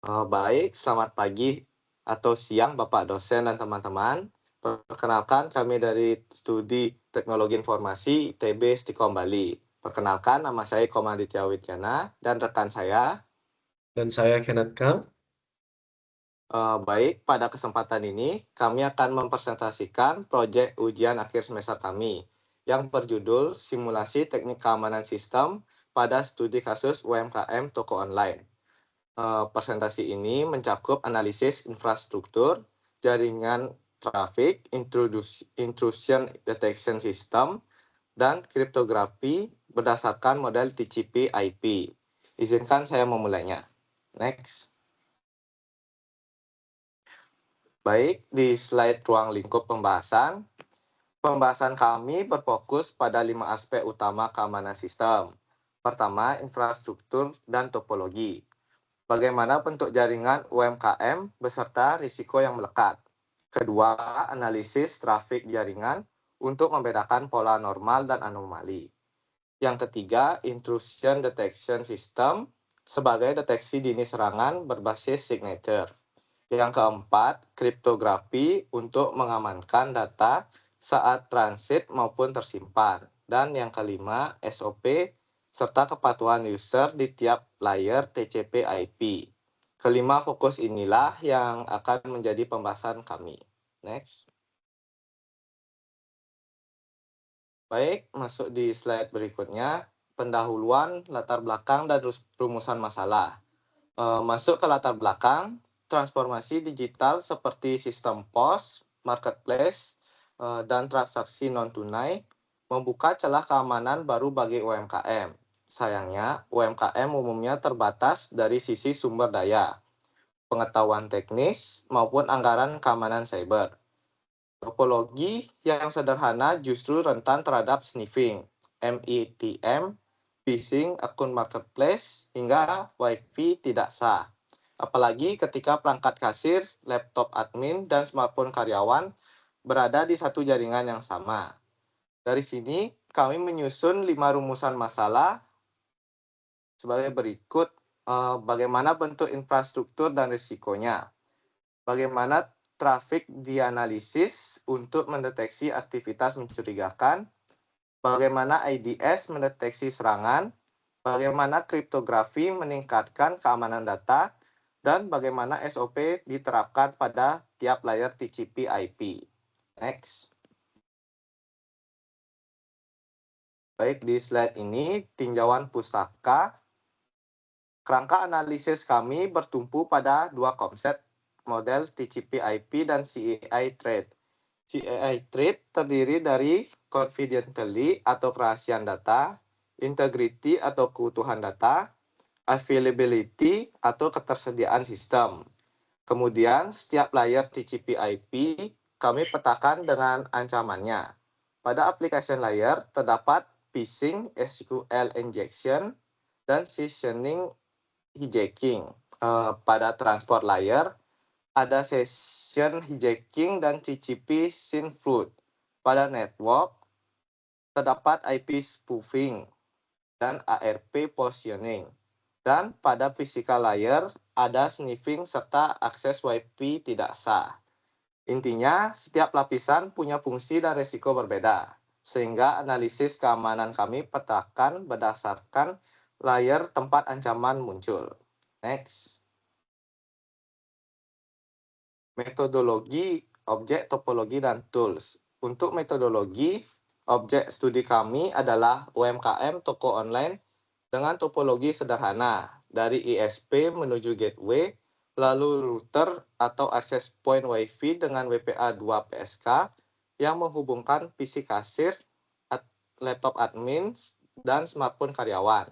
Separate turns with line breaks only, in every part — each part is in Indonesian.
Baik, selamat pagi atau siang Bapak dosen dan teman-teman. Perkenalkan kami dari Studi Teknologi Informasi ITB Stikom Bali. Perkenalkan nama saya Komaditya Widyana dan rekan saya.
Dan saya Kenneth Kang.
Baik, pada kesempatan ini kami akan mempresentasikan proyek ujian akhir semester kami yang berjudul Simulasi Teknik Keamanan Sistem pada Studi Kasus UMKM Toko Online. Presentasi ini mencakup analisis infrastruktur, jaringan trafik, intrusion detection system, dan kriptografi berdasarkan model TCP/IP. Izinkan saya memulainya. Next. Baik, di slide ruang lingkup pembahasan kami berfokus pada 5 aspek utama keamanan sistem. Pertama, infrastruktur dan topologi. Bagaimana bentuk jaringan UMKM beserta risiko yang melekat. Kedua, analisis trafik jaringan untuk membedakan pola normal dan anomali. Yang ketiga, intrusion detection system sebagai deteksi dini serangan berbasis signature. Yang keempat, kriptografi untuk mengamankan data saat transit maupun tersimpan. Dan yang kelima, SOP serta kepatuhan user di tiap layer TCP/IP. Kelima fokus inilah yang akan menjadi pembahasan kami. Next. Baik, masuk di slide berikutnya. Pendahuluan, latar belakang, dan rumusan masalah. Masuk ke latar belakang, transformasi digital seperti sistem POS, marketplace, dan transaksi non-tunai membuka celah keamanan baru bagi UMKM. Sayangnya, UMKM umumnya terbatas dari sisi sumber daya, pengetahuan teknis, maupun anggaran keamanan cyber. Topologi yang sederhana justru rentan terhadap sniffing, MITM, phishing akun marketplace, hingga Wi-Fi tidak sah. Apalagi ketika perangkat kasir, laptop admin, dan smartphone karyawan berada di satu jaringan yang sama. Dari sini, kami menyusun 5 rumusan masalah sebagai berikut. Bagaimana bentuk infrastruktur dan risikonya. Bagaimana trafik dianalisis untuk mendeteksi aktivitas mencurigakan. Bagaimana IDS mendeteksi serangan. Bagaimana kriptografi meningkatkan keamanan data. Dan bagaimana SOP diterapkan pada tiap layer TCP/IP. Next. Baik, di slide ini tinjauan pustaka. Kerangka analisis kami bertumpu pada dua konsep model TCP/IP dan CAI thread. CAI thread terdiri dari confidentiality atau kerahasiaan data, integrity atau keutuhan data, availability atau ketersediaan sistem. Kemudian setiap layer TCP/IP kami petakan dengan ancamannya. Pada application layer terdapat phishing, SQL injection, dan sessioning hijacking. Pada transport layer ada session hijacking dan TCP SYN flood. Pada network terdapat IP spoofing dan ARP positioning. Dan pada physical layer ada sniffing serta akses Wi-Fi tidak sah. Intinya, setiap lapisan punya fungsi dan risiko berbeda, sehingga analisis keamanan kami petakan berdasarkan layer tempat ancaman muncul. Next. Metodologi, objek, topologi, dan tools. Untuk metodologi, objek studi kami adalah UMKM toko online dengan topologi sederhana, dari ISP menuju gateway, lalu router atau access point Wi-Fi dengan WPA2 PSK yang menghubungkan PC kasir, laptop admin, dan smartphone karyawan.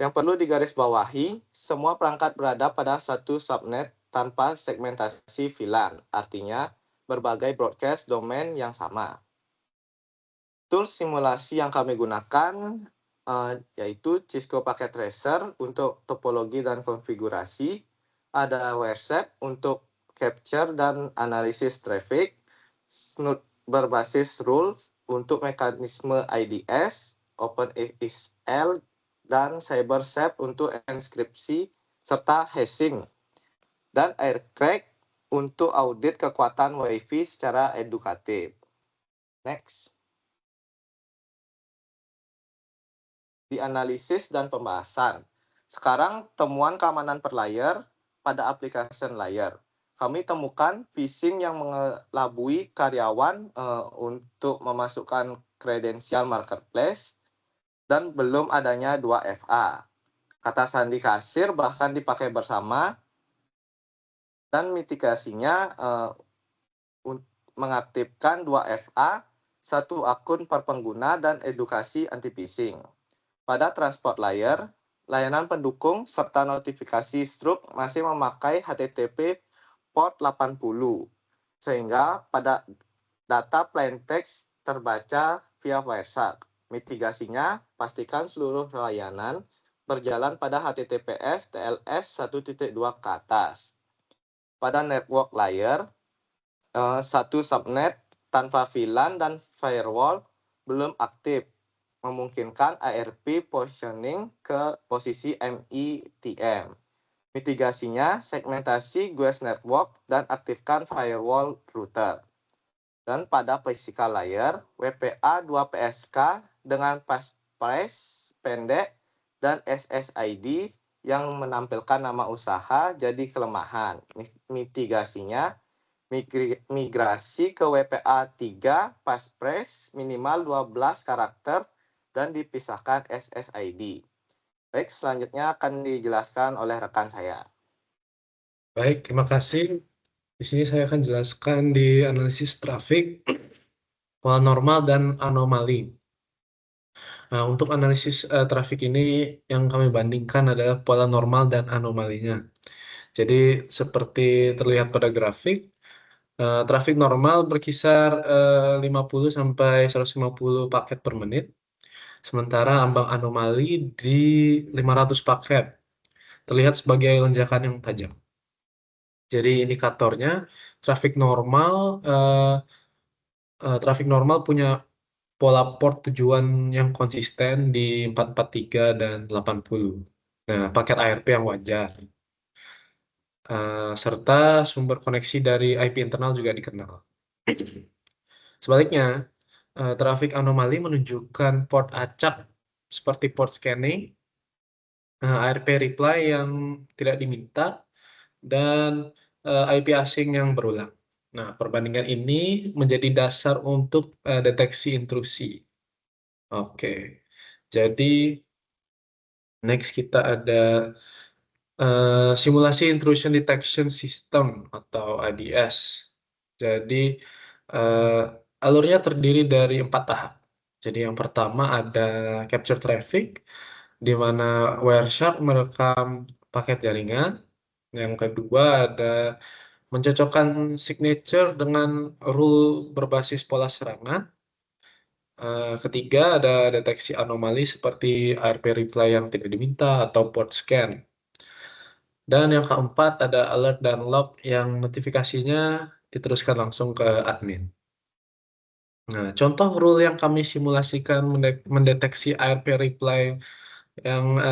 Yang perlu digarisbawahi, semua perangkat berada pada satu subnet tanpa segmentasi VLAN, artinya berbagai broadcast domain yang sama. Tools simulasi yang kami gunakan yaitu Cisco Packet Tracer untuk topologi dan konfigurasi, ada Wireshark untuk capture dan analisis traffic, Snoot berbasis rules untuk mekanisme IDS, OpenSSL, dan CyberSafe untuk enskripsi serta hashing. dan AirTrack untuk audit kekuatan WiFi secara edukatif. Next. Di analisis dan pembahasan. Sekarang temuan keamanan per layer pada application layer. Kami temukan phishing yang mengelabui karyawan untuk memasukkan kredensial marketplace dan belum adanya 2FA. Kata sandi kasir bahkan dipakai bersama dan mitigasinya mengaktifkan 2FA, satu akun per pengguna dan edukasi anti phishing. Pada transport layer, layanan pendukung serta notifikasi struk masih memakai HTTP port 80, sehingga pada data plain text terbaca via Wireshark. Mitigasinya, pastikan seluruh layanan berjalan pada HTTPS TLS 1.2 ke atas. Pada network layer, satu subnet tanpa VLAN dan firewall belum aktif, memungkinkan ARP positioning ke posisi MITM. Mitigasinya, segmentasi guest network dan aktifkan firewall router. Dan pada physical layer, WPA 2PSK dengan passphrase pendek dan SSID yang menampilkan nama usaha jadi kelemahan. Mitigasinya, migrasi ke WPA 3 passphrase minimal 12 karakter dan dipisahkan SSID. Baik, selanjutnya akan dijelaskan oleh rekan saya.
Baik, terima kasih. Di sini saya akan jelaskan di analisis trafik, pola normal dan anomali. Nah, untuk analisis trafik ini yang kami bandingkan adalah pola normal dan anomalinya. Jadi seperti terlihat pada grafik, trafik normal berkisar 50 sampai 150 paket per menit, sementara ambang anomali di 500 paket terlihat sebagai lonjakan yang tajam. Jadi indikatornya trafik normal punya pola port tujuan yang konsisten di 443 dan 80. Nah, paket ARP yang wajar. Serta sumber koneksi dari IP internal juga dikenal. Sebaliknya, trafik anomali menunjukkan port acak seperti port scanning, ARP reply yang tidak diminta, dan IP asing yang berulang. Nah, perbandingan ini menjadi dasar untuk deteksi intrusi. Oke, jadi next kita ada simulasi intrusion detection system atau IDS. Jadi alurnya terdiri dari 4 tahap. Jadi yang pertama ada capture traffic, di mana Wireshark merekam paket jaringan. Yang kedua ada mencocokkan signature dengan rule berbasis pola serangan. Ketiga ada deteksi anomali seperti ARP reply yang tidak diminta atau port scan. Dan yang keempat ada alert dan log yang notifikasinya diteruskan langsung ke admin. Nah, contoh rule yang kami simulasikan mendeteksi ARP reply yang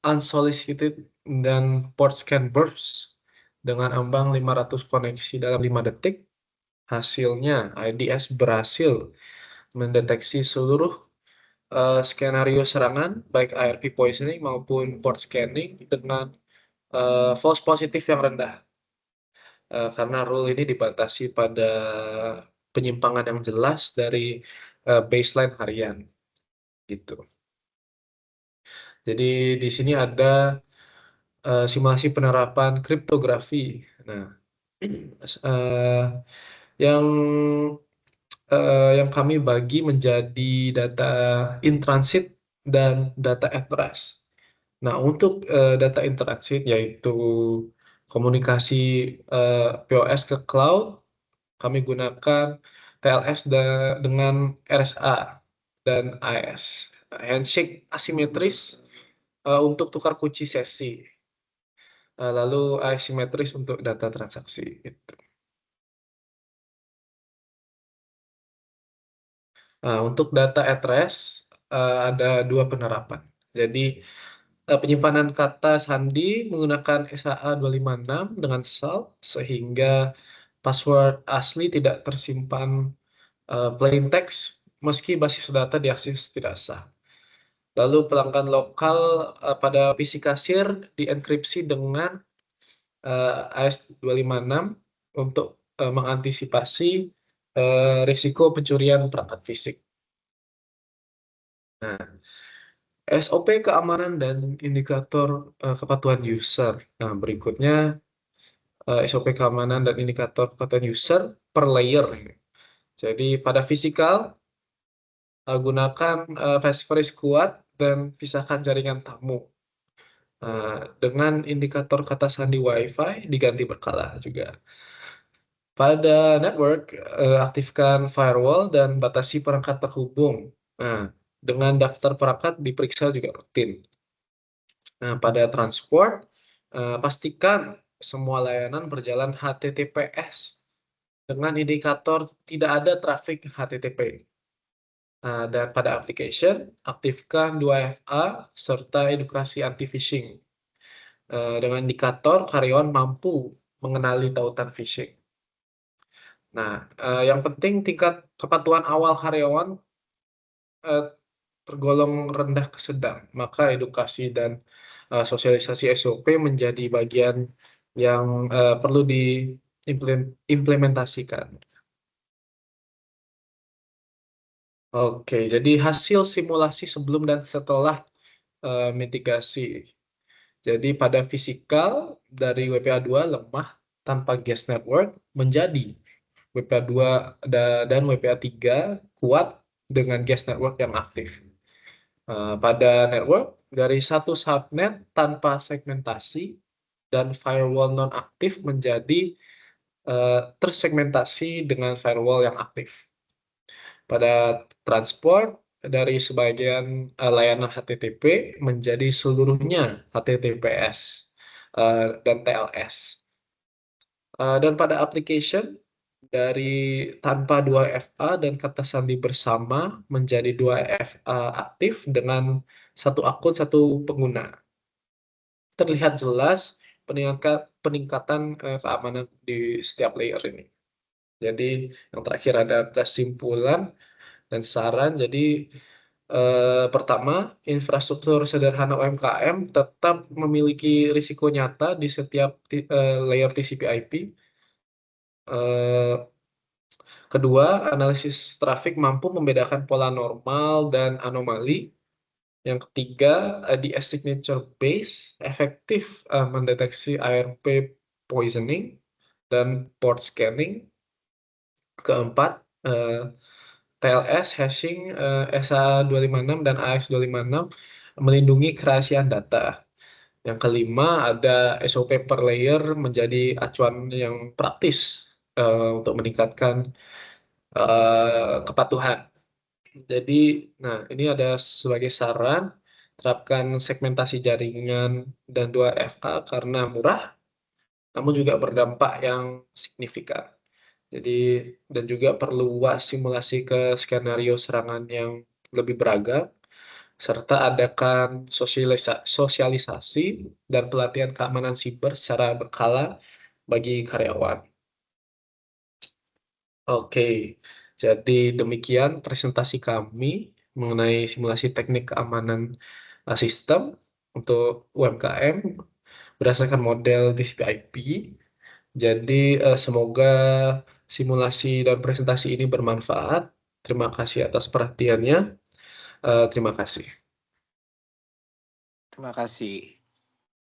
unsolicited dan port scan burst dengan ambang 500 koneksi dalam 5 detik. Hasilnya, IDS berhasil mendeteksi seluruh skenario serangan, baik ARP poisoning maupun port scanning dengan false positif yang rendah. Karena rule ini dibatasi pada penyimpangan yang jelas dari baseline harian. Gitu. Jadi di sini ada simulasi penerapan kriptografi. Nah, yang kami bagi menjadi data in transit dan data at rest. Nah, untuk data in transit yaitu komunikasi POS ke cloud, kami gunakan TLS dengan RSA dan AS. Handshake asimetris untuk tukar kunci sesi. Lalu asimetris untuk data transaksi. Gitu. Untuk data at rest ada 2 penerapan. Jadi Penyimpanan kata sandi menggunakan SHA-256 dengan salt sehingga password asli tidak tersimpan plain text meski basis data diakses tidak sah. Lalu pelanggan lokal pada PC kasir dienkripsi dengan AES-256 untuk mengantisipasi risiko pencurian perangkat fisik. Nah, SOP keamanan dan indikator kepatuhan user. Nah, berikutnya SOP keamanan dan indikator kepatuhan user per layer. Jadi pada fisikal, gunakan passphrase kuat dan pisahkan jaringan tamu. Dengan indikator kata sandi Wi-Fi diganti berkala juga. Pada network, aktifkan firewall dan batasi perangkat terhubung. Nah, dengan daftar perangkat diperiksa juga rutin. Nah, pada transport, pastikan semua layanan berjalan HTTPS dengan indikator tidak ada trafik HTTP. Dan pada application, aktifkan 2FA serta edukasi anti-phishing dengan indikator karyawan mampu mengenali tautan phishing. Nah, yang penting tingkat kepatuhan awal karyawan tergolong rendah ke sedang, maka edukasi dan sosialisasi SOP menjadi bagian yang perlu diimplementasikan. Oke, jadi hasil simulasi sebelum dan setelah mitigasi. Jadi pada fisikal dari WPA2 lemah tanpa guest network menjadi WPA2 dan WPA3 kuat dengan guest network yang aktif. Pada network, dari satu subnet tanpa segmentasi dan firewall non-aktif menjadi tersegmentasi dengan firewall yang aktif. Pada transport, dari sebagian layanan HTTP menjadi seluruhnya HTTPS dan TLS. Dan pada application, dari tanpa 2FA dan kata sandi bersama menjadi 2FA aktif dengan satu akun satu pengguna. Terlihat jelas peningkatan keamanan di setiap layer ini. Jadi yang terakhir ada kesimpulan dan saran. Jadi pertama, infrastruktur sederhana UMKM tetap memiliki risiko nyata di setiap layer TCP/IP. Kedua, analisis trafik mampu membedakan pola normal dan anomali. Yang ketiga, ADS signature base efektif mendeteksi ARP poisoning dan port scanning. Keempat, TLS hashing SH256 dan AX256 melindungi kerahasiaan data. Yang kelima, ada SOP per layer menjadi acuan yang praktis untuk meningkatkan kepatuhan. Jadi, nah ini ada sebagai saran, terapkan segmentasi jaringan dan 2FA karena murah, namun juga berdampak yang signifikan. Jadi, dan juga perlu simulasi ke skenario serangan yang lebih beragam, serta adakan sosialisasi dan pelatihan keamanan siber secara berkala bagi karyawan. Oke, jadi demikian presentasi kami mengenai simulasi teknik keamanan sistem untuk UMKM berdasarkan model TCP/IP. Jadi semoga simulasi dan presentasi ini bermanfaat. Terima kasih atas perhatiannya. Terima kasih.
Terima kasih.